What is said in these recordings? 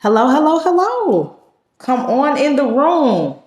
Hello, hello, hello. Come on in the room.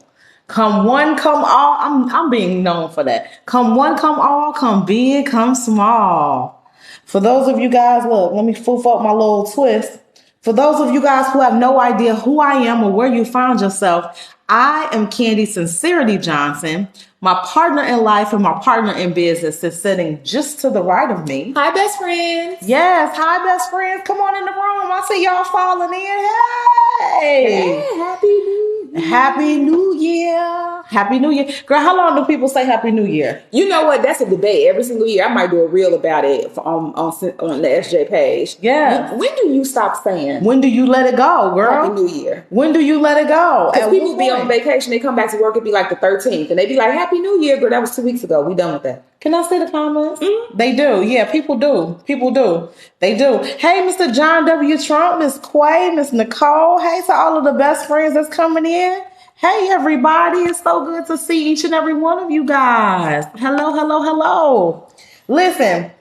Come one, come all. I'm being known for that. Come one, come all. Come big, come small. For those of you guys, look, let me foof up my little twist. For those of you guys who have no idea who I am or where you found yourself, I am Candy Sincerity Johnson. My partner in life and my partner in business is sitting just to the right of me. Hi, best friends. Yes, hi, best friends. Come on in the room. I see y'all falling in. Hey. Hey, happy New Year. Happy New Year. Happy New Year. Girl, how long do people say Happy New Year? You know what? That's a debate every single year. I might do a reel about it on the SJ page. Yeah. When do you stop saying? When do you let it go, girl? Happy New Year. When do you let it go? Because people be on vacation, they come back to work, it'd be like the 13th, and they be like, Happy New Year, girl. That was 2 weeks ago. We done with that. Can I see the comments? Mm-hmm. They do. Yeah, people do. People do. They do. Hey, Mr. John W. Trump, Miss Quay, Miss Nicole. Hey to all of the best friends that's coming in. Hey, everybody. It's so good to see each and every one of you guys. Hello, hello, hello. Listen,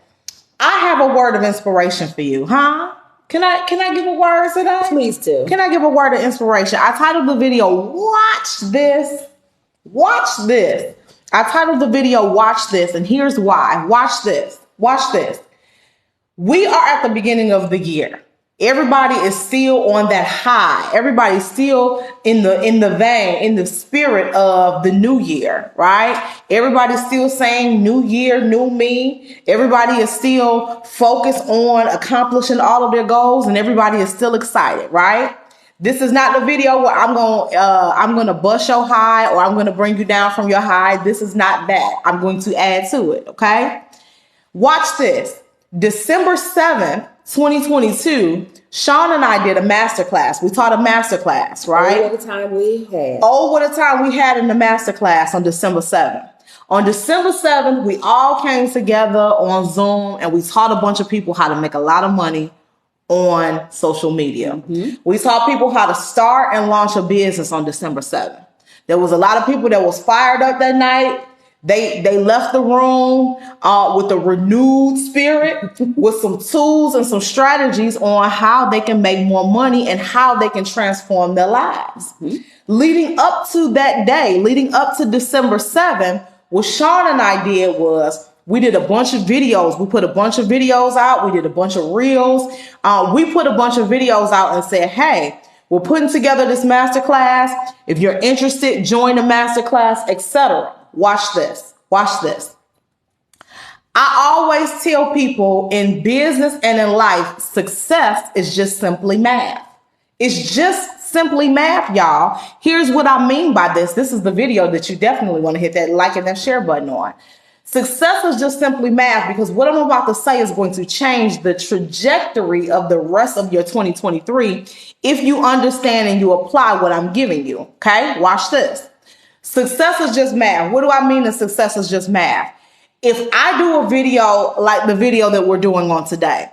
I have a word of inspiration for you, huh? Can I give a word today? Please do. Can I give a word of inspiration? I titled the video, Watch This. Watch this. I titled the video, Watch This, and here's why. Watch this. Watch this. We are at the beginning of the year. Everybody is still on that high. Everybody's still in the vein, in the spirit of the new year, right? Everybody's still saying new year, new me. Everybody is still focused on accomplishing all of their goals, and everybody is still excited, right? This is not the video where I'm gonna bust your high or I'm gonna bring you down from your high. This is not that. I'm going to add to it, okay? Watch this. December 7th, 2022, Sean and I did a masterclass. We taught a masterclass, right? Oh, what a time we had. Oh, what a time we had in the masterclass on December 7th. On December 7th, we all came together on Zoom and we taught a bunch of people how to make a lot of money on social media. Mm-hmm. We taught people how to start and launch a business on December 7th. There was a lot of people that was fired up that night. They left the room with a renewed spirit, with some tools and some strategies on how they can make more money and how they can transform their lives. Mm-hmm. Leading up to that day, leading up to December 7th, what Sean and I did was we did a bunch of videos. We put a bunch of videos out. We did a bunch of reels. We put a bunch of videos out and said, hey, we're putting together this masterclass. If you're interested, join the masterclass, etc. Watch this. Watch this. I always tell people in business and in life, success is just simply math. It's just simply math, y'all. Here's what I mean by this. This is the video that you definitely want to hit that like and that share button on. Success is just simply math, because what I'm about to say is going to change the trajectory of the rest of your 2023 if you understand and you apply what I'm giving you. Okay, watch this. Success is just math. What do I mean that success is just math? If I do a video like the video that we're doing on today,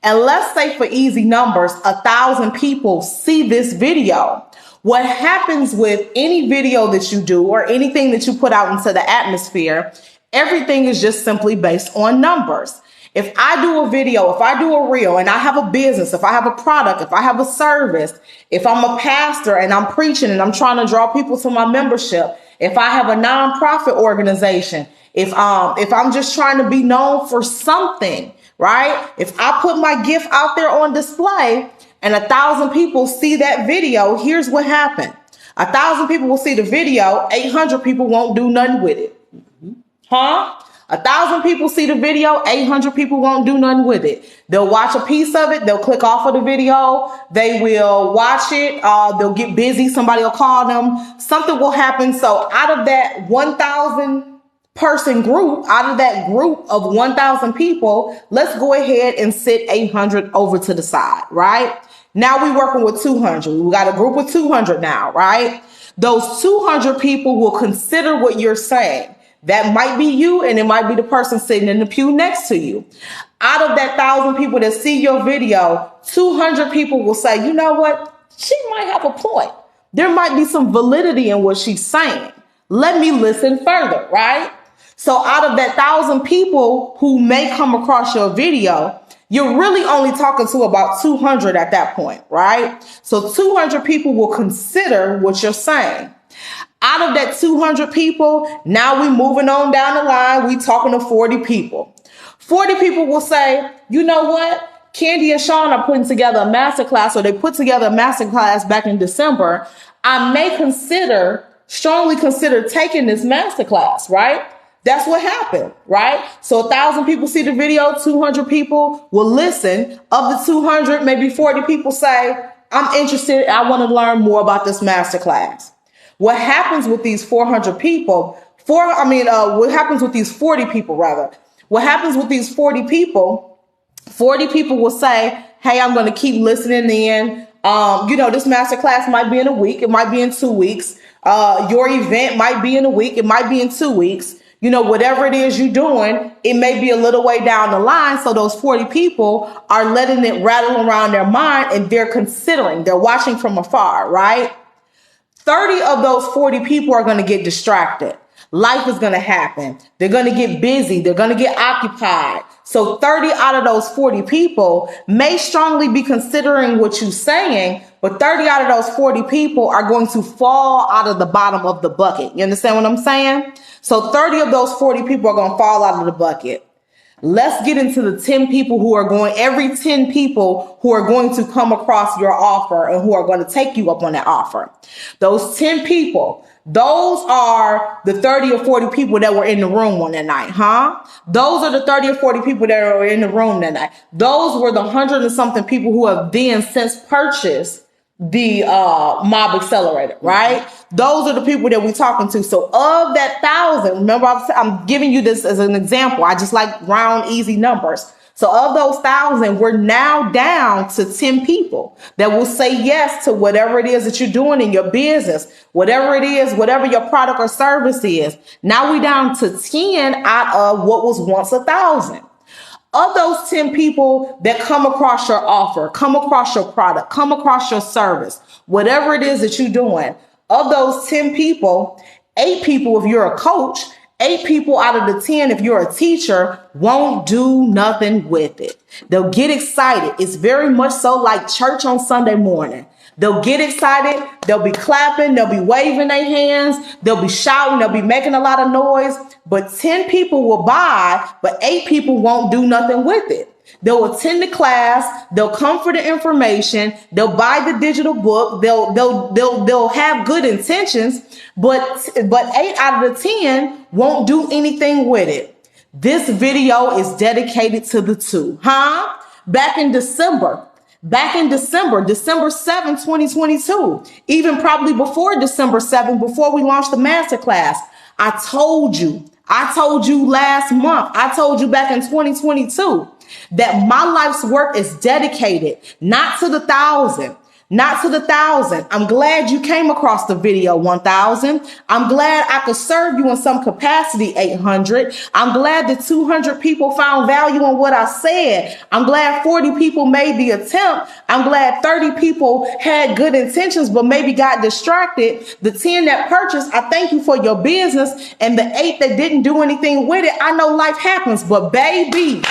and let's say for easy numbers, 1,000 people see this video, what happens with any video that you do or anything that you put out into the atmosphere, everything is just simply based on numbers. If I do a video, if I do a reel and I have a business, if I have a product, if I have a service, if I'm a pastor and I'm preaching and I'm trying to draw people to my membership, if I have a nonprofit organization, if I'm just trying to be known for something, right? If I put my gift out there on display and 1,000 people see that video, here's what happened. 1,000 people will see the video, 800 people won't do nothing with it. Huh? 1,000 people see the video, 800 people won't do nothing with it. They'll watch a piece of it. They'll click off of the video. They will watch it. They'll get busy. Somebody will call them. Something will happen. So out of that 1,000 person group, out of that group of 1,000 people, let's go ahead and sit 800 over to the side, right? Now we're working with 200. We got a group of 200 now, right? Those 200 people will consider what you're saying. That might be you, and it might be the person sitting in the pew next to you. Out of that 1,000 people that see your video, 200 people will say, you know what? She might have a point. There might be some validity in what she's saying. Let me listen further, right? So out of that 1,000 people who may come across your video, you're really only talking to about 200 at that point, right? So 200 people will consider what you're saying. Out of that 200 people, now we moving on down the line, we talking to 40 people. 40 people will say, you know what? Candy and Sean are putting together a masterclass, or they put together a masterclass back in December. I may strongly consider taking this masterclass, right? That's what happened, right? So 1,000 people see the video, 200 people will listen. Of the 200, maybe 40 people say, I'm interested, I want to learn more about this masterclass. What happens with these 400 people, what happens with these 40 people rather? What happens with these 40 people, 40 people will say, hey, I'm going to keep listening in. This masterclass might be in a week. It might be in 2 weeks. Your event might be in a week. It might be in 2 weeks. Whatever it is you're doing, it may be a little way down the line. So those 40 people are letting it rattle around their mind, and they're watching from afar, right? 30 of those 40 people are going to get distracted. Life is going to happen. They're going to get busy. They're going to get occupied. So 30 out of those 40 people may strongly be considering what you're saying, but 30 out of those 40 people are going to fall out of the bottom of the bucket. You understand what I'm saying? So 30 of those 40 people are going to fall out of the bucket. Let's get into the 10 people every 10 people who are going to come across your offer and who are going to take you up on that offer. Those 10 people, those are the 30 or 40 people that were in the room on that night, huh? Those are the 30 or 40 people that were in the room that night. Those were the 100 and something people who have then since purchased the mob accelerator, right? Those are the people that we're talking to. So of that 1,000, remember I'm giving you this as an example. I just like round, easy numbers. So of those 1,000, we're now down to 10 people that will say yes to whatever it is that you're doing in your business, whatever it is, whatever your product or service is. Now we're down to 10 out of what was once 1,000. Of those 10 people that come across your offer, come across your product, come across your service, whatever it is that you're doing, of those 10 people, 8 people, if you're a coach, 8 people out of the 10, if you're a teacher, won't do nothing with it. They'll get excited. It's very much so like church on Sunday morning. They'll get excited. They'll be clapping. They'll be waving their hands. They'll be shouting. They'll be making a lot of noise. But 10 people will buy, but 8 people won't do nothing with it. They'll attend the class. They'll come for the information. They'll buy the digital book. They'll have good intentions, but 8 out of the 10 won't do anything with it. This video is dedicated to the 2, huh? Back in December, December 7, 2022, even probably before December 7, before we launched the masterclass, I told you last month, I told you back in 2022 that my life's work is dedicated not to the 1,000, not to the 1,000. I'm glad you came across the video 1,000. I'm glad I could serve you in some capacity 800. I'm glad that 200 people found value in what I said. I'm glad 40 people made the attempt. I'm glad 30 people had good intentions but maybe got distracted. The 10 that purchased, I thank you for your business. And the 8 that didn't do anything with it, I know life happens, but baby,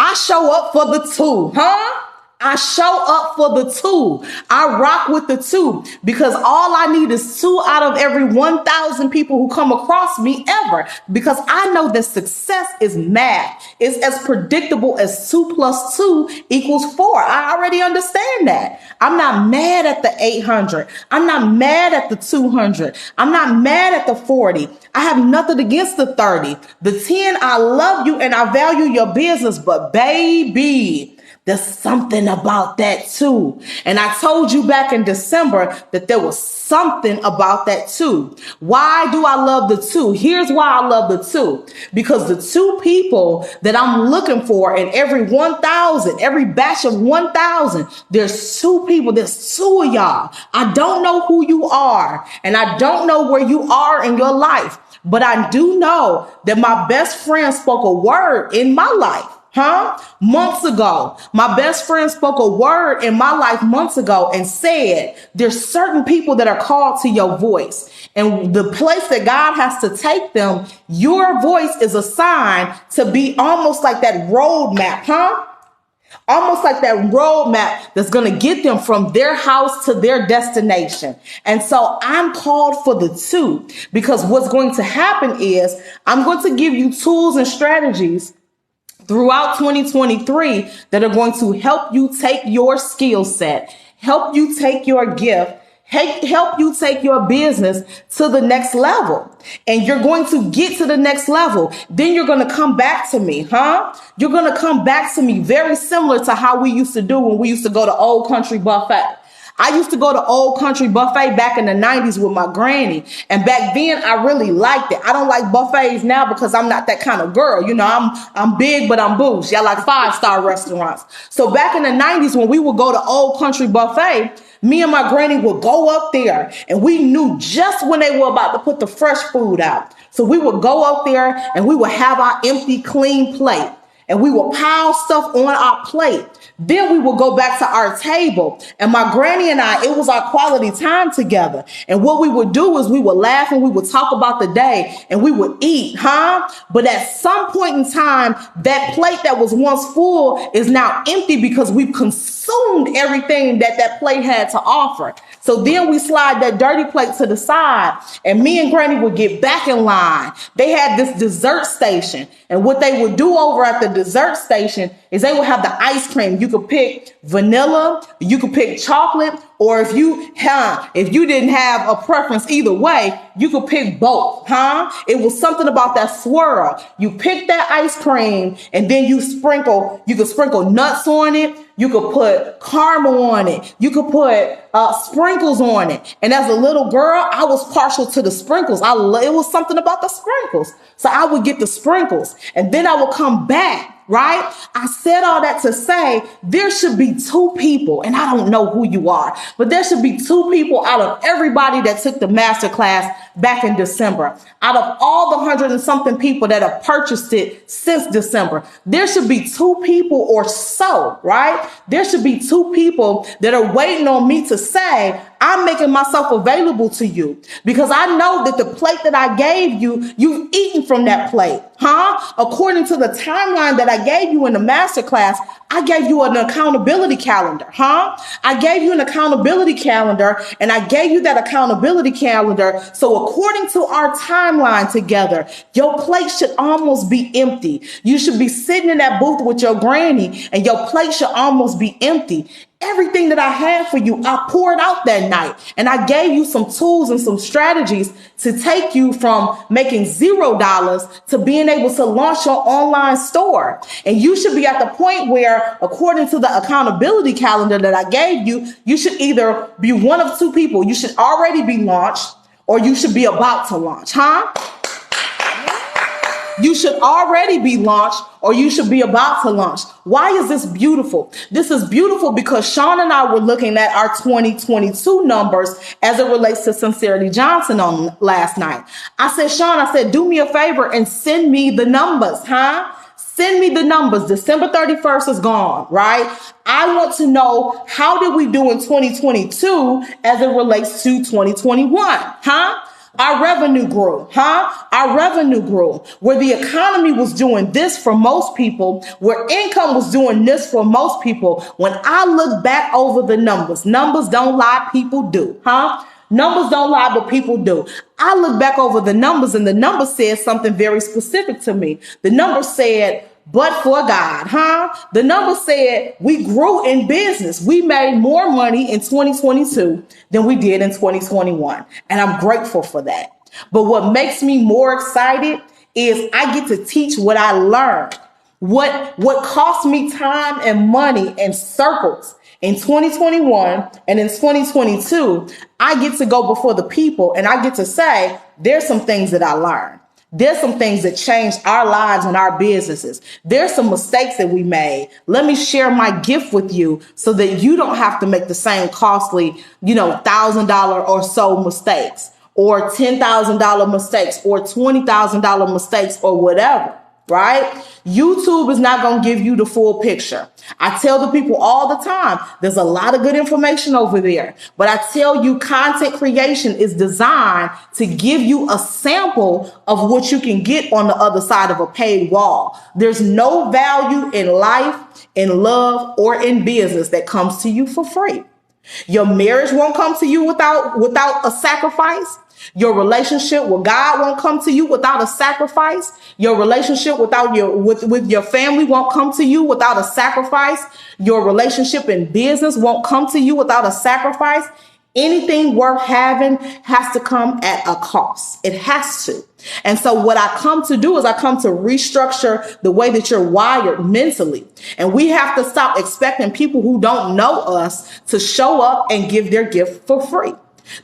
I show up for the 2, huh? I show up for the 2. I rock with the 2 because all I need is 2 out of every 1,000 people who come across me ever, because I know that success is math. It's as predictable as 2 + 2 = 4. I already understand that. I'm not mad at the 800. I'm not mad at the 200. I'm not mad at the 40. I have nothing against the 30. The 10, I love you and I value your business, but baby, there's something about that too. And I told you back in December that there was something about that too. Why do I love the 2? Here's why I love the 2. Because the 2 people that I'm looking for in every 1,000, every batch of 1,000, there's 2 people. There's 2 of y'all. I don't know who you are, and I don't know where you are in your life, but I do know that my best friend spoke a word in my life. Months ago, my best friend spoke a word in my life months ago and said, there's certain people that are called to your voice. And the place that God has to take them, your voice is a sign to be almost like that roadmap, almost like that roadmap that's going to get them from their house to their destination. And so I'm called for the two, because what's going to happen is I'm going to give you tools and strategies throughout 2023 that are going to help you take your skill set, help you take your gift, help you take your business to the next level. And you're going to get to the next level. Then you're going to come back to me, You're going to come back to me, very similar to how we used to do when we used to go to Old Country Buffet. I used to go to Old Country Buffet back in the 90s with my granny. And back then I really liked it. I don't like buffets now because I'm not that kind of girl. You know, I'm big, but I'm bougie. I like 5-star restaurants. So back in the 90s, when we would go to Old Country Buffet, me and my granny would go up there, and we knew just when they were about to put the fresh food out. So we would go up there and we would have our empty, clean plate, and we would pile stuff on our plate. Then we would go back to our table, and my granny and I, it was our quality time together. And what we would do is we would laugh and we would talk about the day and we would eat, But at some point in time, that plate that was once full is now empty because we've consumed everything that that plate had to offer. So then we slide that dirty plate to the side, and me and granny would get back in line. They had this dessert station, and what they would do over at the dessert station is they would have the ice cream. You could pick vanilla, you could pick chocolate, or if you didn't have a preference either way, you could pick both, It was something about that swirl. You pick that ice cream, and then you could sprinkle nuts on it. You could put caramel on it. You could put sprinkles on it. And as a little girl, I was partial to the sprinkles. It was something about the sprinkles. So I would get the sprinkles, and then I would come back. Right? I said all that to say there should be two people, and I don't know who you are, but there should be two people out of everybody that took the masterclass back in December. Out of all the 100 and something people that have purchased it since December, there should be two people or so, right? There should be two people that are waiting on me to say, I'm making myself available to you, because I know that the plate that I gave you, you've eaten from that plate, According to the timeline that I gave you in the masterclass, I gave you an accountability calendar, I gave you an accountability calendar, and I gave you that accountability calendar. So according to our timeline together, your plate should almost be empty. You should be sitting in that booth with your granny, and your plate should almost be empty. Everything that I had for you, I poured out that night, and I gave you some tools and some strategies to take you from making $0 to being able to launch your online store. And you should be at the point where, according to the accountability calendar that I gave you, you should either be one of two people. You should already be launched, or you should be about to launch, You should already be launched, or you should be about to launch. Why is this beautiful? This is beautiful because Sean and I were looking at our 2022 numbers as it relates to Sincerity Johnson on last night. I said, Sean, do me a favor and send me the numbers, Send me the numbers. December 31st is gone, right? I want to know, how did we do in 2022 as it relates to 2021, Our revenue grew, Our revenue grew. Where the economy was doing this for most people, where income was doing this for most people. When I look back over the numbers don't lie, people do, Numbers don't lie, but people do. I look back over the numbers, and the number said something very specific to me. The number said, but for God, The number said we grew in business. We made more money in 2022 than we did in 2021. And I'm grateful for that. But what makes me more excited is I get to teach what I learned. What cost me time and money and circles in 2021 and in 2022, I get to go before the people, and I get to say, there's some things that I learned. There's some things that changed our lives and our businesses. There's some mistakes that we made. Let me share my gift with you so that you don't have to make the same costly, $1,000 or so mistakes, or $10,000 mistakes, or $20,000 mistakes, or whatever. right? YouTube is not going to give you the full picture. I tell the people all the time, there's a lot of good information over there, but I tell you content creation is designed to give you a sample of what you can get on the other side of a paid wall. There's no value in life, in love, or in business that comes to you for free. Your marriage won't come to you without a sacrifice. Your relationship with God won't come to you without a sacrifice. Your relationship with your family won't come to you without a sacrifice. Your relationship in business won't come to you without a sacrifice. Anything worth having has to come at a cost. It has to. And so what I come to do is I come to restructure the way that you're wired mentally. And we have to stop expecting people who don't know us to show up and give their gift for free.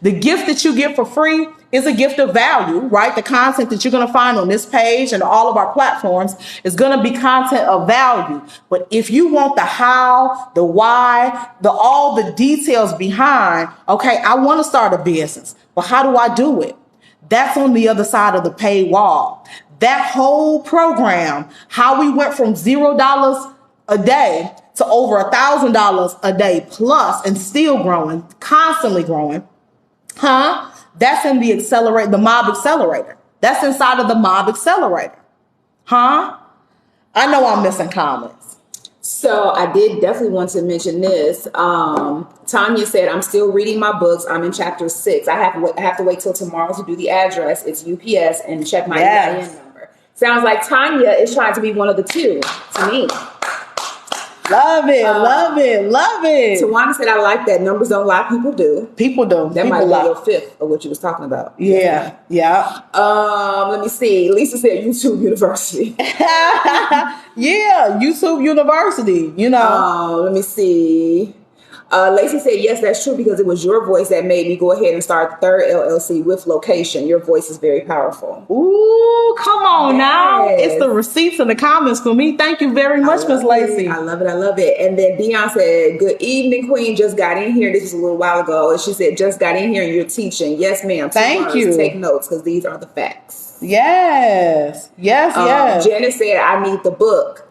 The gift that you get for free is a gift of value, right? The content that you're going to find on this page and all of our platforms is going to be content of value. But if you want the how, the why, all the details behind, okay, I want to start a business, but how do I do it? That's on the other side of the paid wall. That whole program, how we went from $0 a day to over $1,000 a day plus and still growing, constantly growing. That's in the Mob Accelerator. That's inside of the Mob Accelerator. I know I'm missing comments. So I did definitely want to mention this. Tanya said, I'm still reading my books. I'm in chapter 6. I have to wait till tomorrow to do the address. It's UPS and check my EIN number. Sounds like Tanya is trying to be one of the two to me. Love it, love it, love it. Tawana said, I like that. Numbers don't lie, people do. People do. That might be your fifth of what you was talking about. Yeah. Let me see. Lisa said YouTube University. Yeah, YouTube University, you know. Let me see. Lacey said, yes, that's true, because it was your voice that made me go ahead and start the third LLC with location. Your voice is very powerful. Ooh, come on now. It's the receipts and the comments for me. Thank you very much, Miss Lacey. I love it. I love it. And then Dion said, good evening, Queen. Just got in here. This was a little while ago. And she said, just got in here and you're teaching. Yes, ma'am. Thank you. Take notes because these are the facts. Yes. Janice said, I need the book.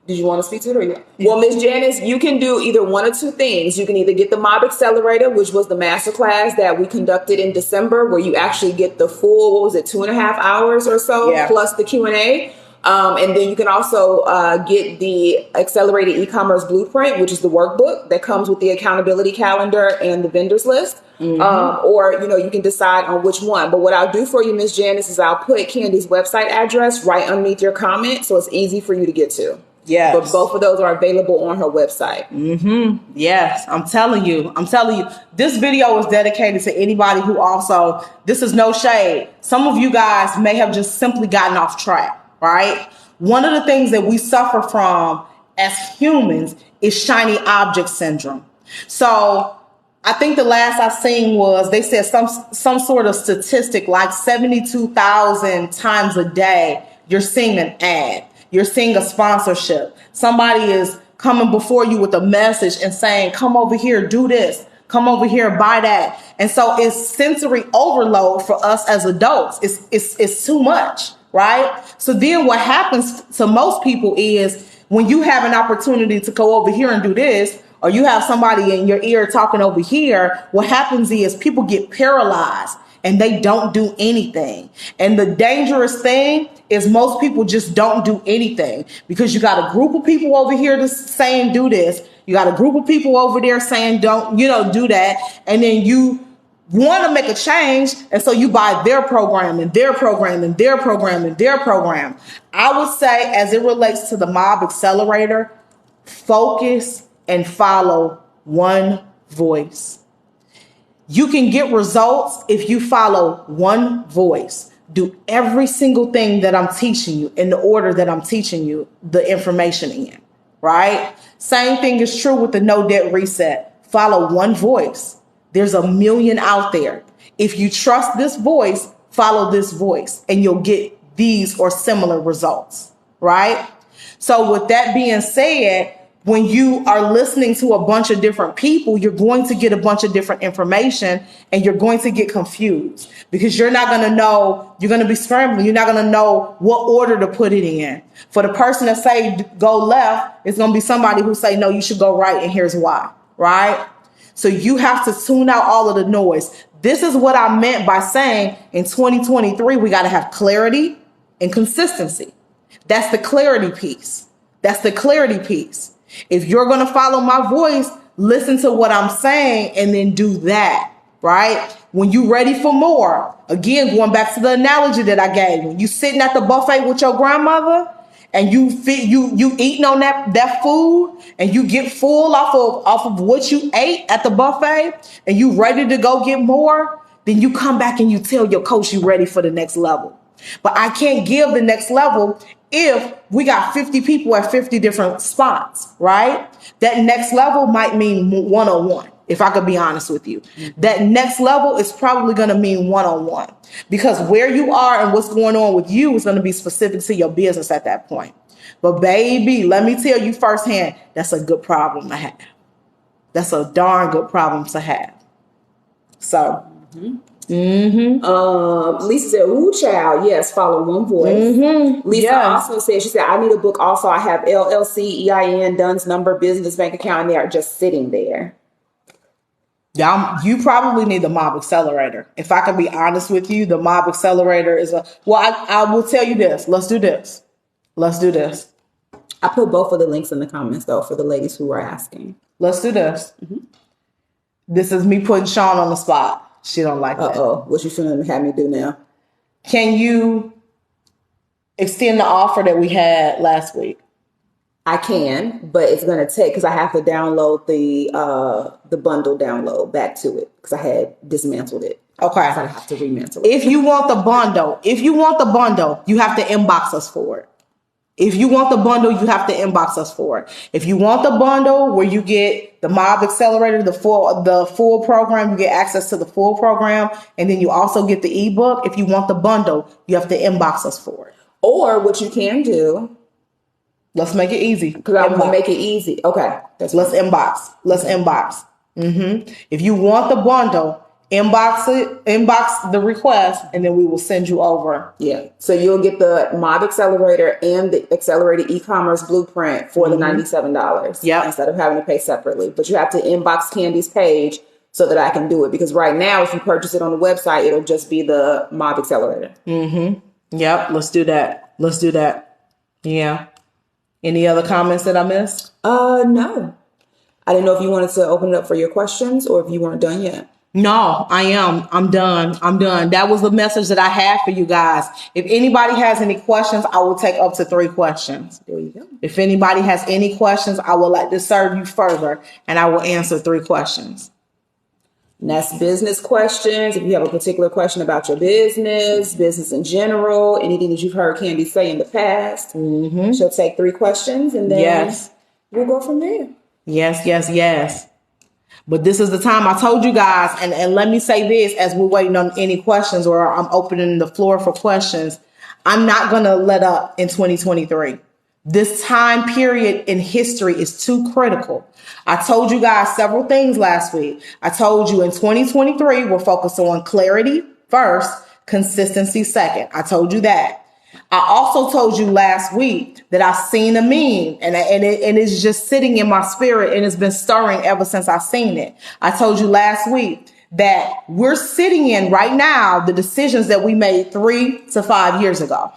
Did you want to speak to it? Well, Miss Janice, you can do either one or two things. You can either get the Mob Accelerator, which was the masterclass that we conducted in December, where you actually get the full, 2.5 hours or so, plus the Q&A. And then you can also get the Accelerated E-commerce Blueprint, which is the workbook that comes with the accountability calendar and the vendors list. Or, you can decide on which one. But what I'll do for you, Miss Janice, is I'll put Candy's website address right underneath your comment, so it's easy for you to get to. Yes. But both of those are available on her website. Yes, I'm telling you. This video is dedicated to anybody who also, this is no shade. Some of you guys may have just simply gotten off track, right? One of the things that we suffer from as humans is shiny object syndrome. So I think the last I seen was they said some sort of statistic like 72,000 times a day you're seeing an ad. You're seeing a sponsorship. Somebody is coming before you with a message and saying, come over here, do this. Come over here, buy that. And so it's sensory overload for us as adults. It's too much, right? So then what happens to most people is when you have an opportunity to go over here and do this, or you have somebody in your ear talking over here, what happens is people get paralyzed and they don't do anything. And the dangerous thing is most people just don't do anything because you got a group of people over here saying do this. You got a group of people over there saying don't, do that. And then you want to make a change. And so you buy their program and their program and their program and their program. I would say as it relates to the Mob Accelerator, focus and follow one voice. You can get results if you follow one voice. Do every single thing that I'm teaching you in the order that I'm teaching you the information in, right? Same thing is true with the no debt reset. Follow one voice. There's a million out there. If you trust this voice, follow this voice and you'll get these or similar results, right? So with that being said, When you are listening to a bunch of different people, you're going to get a bunch of different information and you're going to get confused because you're not going to know, you're going to be scrambling. You're not going to know what order to put it in. For the person that say go left, it's going to be somebody who say, no, you should go right. And here's why, right? So you have to tune out all of the noise. This is what I meant by saying in 2023, we got to have clarity and consistency. That's the clarity piece. That's the clarity piece. If you're going to follow my voice, listen to what I'm saying and then do that, right? When you're ready for more, again, going back to the analogy that I gave, when you sitting at the buffet with your grandmother and you eating on that food and you get full off of what you ate at the buffet and you ready to go get more, then you come back and you tell your coach you ready for the next level. But I can't give the next level if we got 50 people at 50 different spots, right? That next level might mean one-on-one, if I could be honest with you. That next level is probably going to mean one-on-one because where you are and what's going on with you is going to be specific to your business at that point. But baby, let me tell you firsthand, that's a good problem to have. That's a darn good problem to have. So... Lisa said, ooh, child, yes, follow one voice. Lisa also said, she said, I need a book also. I have LLC, EIN, DUNS number, business bank account, and they are just sitting there. Yeah, you probably need the Mob Accelerator. If I can be honest with you, the Mob Accelerator is I will tell you this. Let's do this. I put both of the links in the comments, though, for the ladies who are asking. Let's do this. This is me putting Sean on the spot. She don't like that. Uh-oh. What you finna have me do now? Can you extend the offer that we had last week? I can, but it's going to take, because I have to download the bundle download back to it because I had dismantled it. Okay. So I have to remantle it. If you want the bundle, you have to inbox us for it. If you want the bundle, you have to inbox us for it. If you want the bundle where you get the Mob Accelerator, the full program, you get access to the full program, and then you also get the ebook. If you want the bundle, you have to inbox us for it. Or what you can do. Let's make it easy. Because I want to make it easy. Okay. Let's inbox. If you want the bundle, inbox the request, and then we will send you over. Yeah. So you'll get the Mob Accelerator and the Accelerated e-commerce blueprint for the $97. Yeah. Instead of having to pay separately. But you have to inbox Candy's page so that I can do it. Because right now, if you purchase it on the website, it'll just be the Mob Accelerator. Yep. Let's do that. Yeah. Any other comments that I missed? No. I didn't know if you wanted to open it up for your questions or if you weren't done yet. No, I am. I'm done. That was the message that I had for you guys. If anybody has any questions, I will take up to 3 questions. There you go. If anybody has any questions, I would like to serve you further and I will answer 3 questions. And that's business questions. If you have a particular question about your business in general, anything that you've heard Candy say in the past, she'll take 3 questions and then we'll go from there. Yes. But this is the time I told you guys, and let me say this as we're waiting on any questions or I'm opening the floor for questions. I'm not going to let up in 2023. This time period in history is too critical. I told you guys several things last week. I told you in 2023, we're focused on clarity first, consistency second. I told you that. I also told you last week that I've seen a meme and it's just sitting in my spirit and it's been stirring ever since I've seen it. I told you last week that we're sitting in right now the decisions that we made 3 to 5 years ago,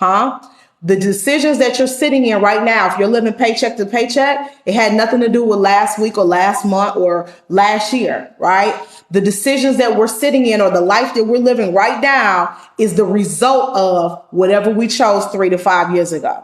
The decisions that you're sitting in right now, if you're living paycheck to paycheck, it had nothing to do with last week or last month or last year, right? The decisions that we're sitting in or the life that we're living right now is the result of whatever we chose 3 to 5 years ago.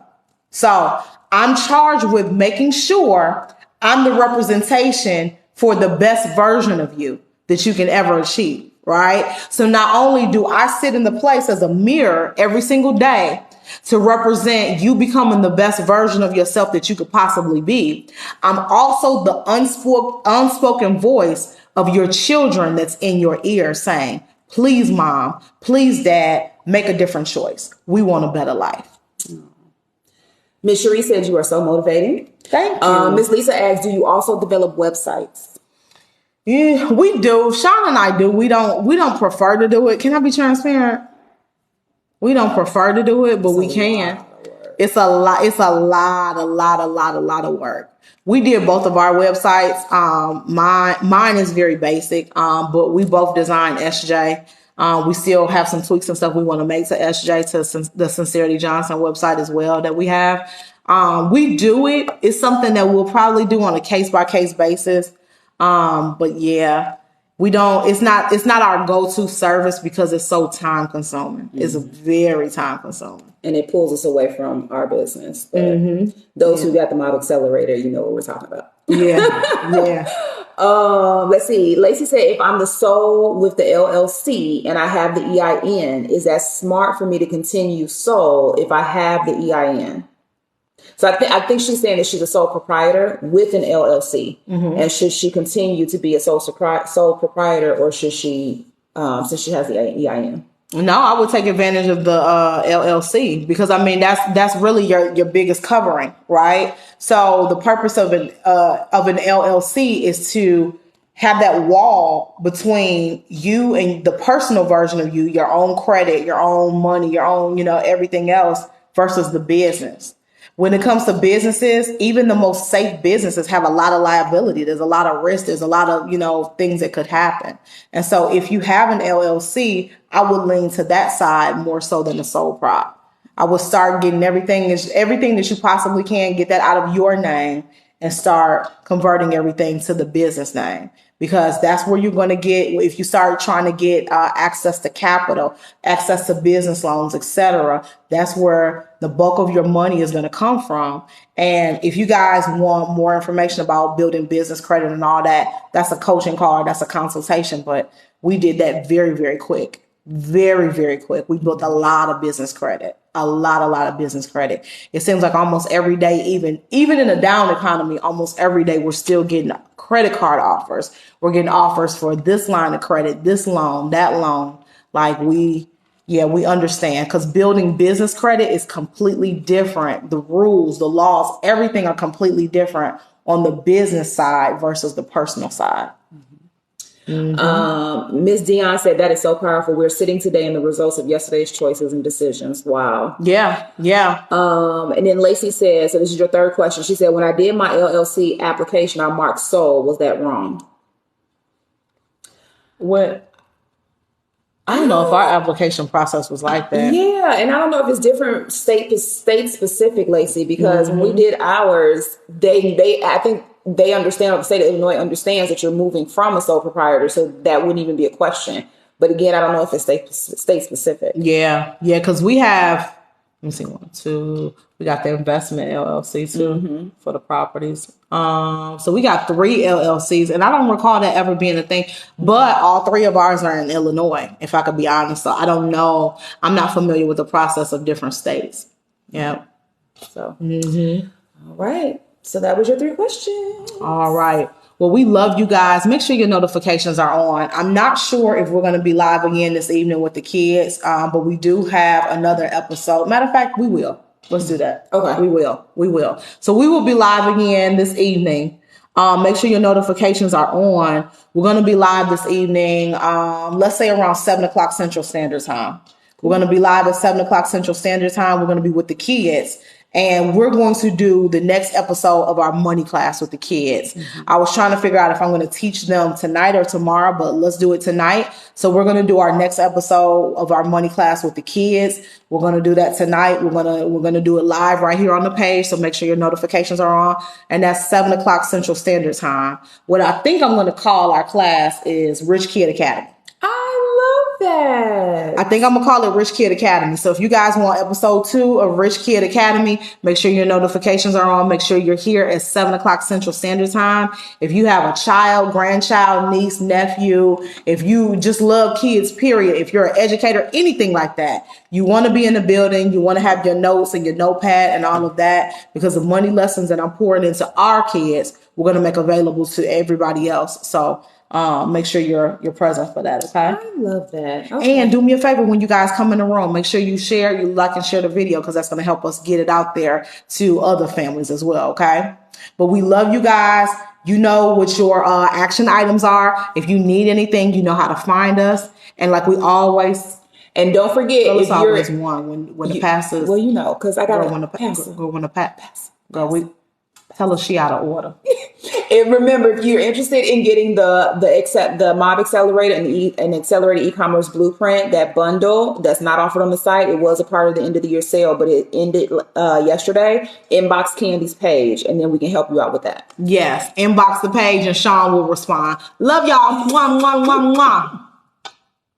So I'm charged with making sure I'm the representation for the best version of you that you can ever achieve, right? So not only do I sit in the place as a mirror every single day to represent you becoming the best version of yourself that you could possibly be, I'm also the unspoken voice of your children that's in your ear saying, please, mom, please, dad, make a different choice. We want a better life. Miss Cherie said you are so motivating. Thank you. Miss Lisa asks, do you also develop websites? Yeah, we do. Sean and I do. We don't prefer to do it. Can I be transparent? We don't prefer to do it, but we can. It's a lot. It's a lot of work. We did both of our websites. Mine is very basic, but we both designed SJ. We still have some tweaks and stuff we want to make to SJ, to the Sincerity Johnson website as well that we have. We do it. It's something that we'll probably do on a case-by-case basis. But yeah, we don't, it's not our go-to service because it's so time consuming. It's very time consuming. And it pulls us away from our business. But those who got the model accelerator, you know what we're talking about. Yeah. Let's see. Lacey said, if I'm the sole with the LLC and I have the EIN, is that smart for me to continue sole if I have the EIN? So I think she's saying that she's a sole proprietor with an LLC. And should she continue to be a sole proprietor, or should she, since she has the EIN? No, I would take advantage of the LLC, because I mean that's really your biggest covering, right? So the purpose of an LLC is to have that wall between you and the personal version of you, your own credit, your own money, your own, everything else, versus the business. When it comes to businesses, even the most safe businesses have a lot of liability. There's a lot of risk. There's a lot of, things that could happen. And so if you have an LLC, I would lean to that side more so than the sole prop. I would start getting everything that you possibly can, get that out of your name and start converting everything to the business name. Because that's where you're going to get, if you start trying to get access to capital, access to business loans, etc., that's where the bulk of your money is going to come from. And if you guys want more information about building business credit and all that, that's a coaching call, that's a consultation. But we did that very, very quick. Very, very quick. We built a lot of business credit, a lot of business credit. It seems like almost every day, even in a down economy, almost every day we're still getting credit card offers. We're getting offers for this line of credit, this loan, that loan. Like we understand, because building business credit is completely different. The rules, the laws, everything are completely different on the business side versus the personal side. Miss Dion said, that is so powerful. We're sitting today in the results of yesterday's choices and decisions. Wow. Yeah. And then Lacey says, so this is your third question. She said, when I did my LLC application, I marked sole. Was that wrong? What? I don't know if our application process was like that. Yeah, and I don't know if it's different state specific, Lacey, because when we did ours, I think they understand, or the state of Illinois understands that you're moving from a sole proprietor, so that wouldn't even be a question. But again, I don't know if it's state specific. Yeah, because we have, let me see, 1, 2, we got the investment LLC too for the properties. So we got 3 LLCs, and I don't recall that ever being a thing, but all 3 of ours are in Illinois, if I could be honest. So I don't know. I'm not familiar with the process of different states. Yeah. So. All right. So that was your 3 questions. All right. Well, we love you guys. Make sure your notifications are on. I'm not sure if we're going to be live again this evening with the kids, but we do have another episode. Matter of fact, we will. Let's do that. Okay. We will. So we will be live again this evening. Make sure your notifications are on. We're going to be live this evening, let's say around 7 o'clock Central Standard Time. We're going to be live at 7 o'clock Central Standard Time. We're going to be with the kids. And we're going to do the next episode of our money class with the kids. I was trying to figure out if I'm going to teach them tonight or tomorrow, but let's do it tonight. So we're going to do our next episode of our money class with the kids. We're going to do that tonight. We're going to do it live right here on the page. So make sure your notifications are on. And that's 7 o'clock Central Standard Time. What I think I'm going to call our class is Rich Kid Academy. I love that. I think I'm going to call it Rich Kid Academy. So if you guys want episode 2 of Rich Kid Academy, make sure your notifications are on. Make sure you're here at 7 o'clock Central Standard Time. If you have a child, grandchild, niece, nephew, if you just love kids, period, if you're an educator, anything like that, you want to be in the building, you want to have your notes and your notepad and all of that, because the money lessons that I'm pouring into our kids, we're going to make available to everybody else. So make sure you're present for that. Okay. I love that. Okay. And do me a favor, when you guys come in the room, make sure you share, you like and share the video, because that's going to help us get it out there to other families as well. Okay. But we love you guys. You know what your action items are. If you need anything, you know how to find us. And like we always, and don't forget, if you're always one when the pastors. Well, you know, because I got girl, we tell her she out of order. And remember, if you're interested in getting the Mob Accelerator and Accelerated E-commerce Blueprint, that bundle that's not offered on the site, it was a part of the end of the year sale, but it ended yesterday. Inbox Candy's page, and then we can help you out with that. Yes, inbox the page, and Sean will respond. Love y'all. Mwah, mwah, mwah, mwah.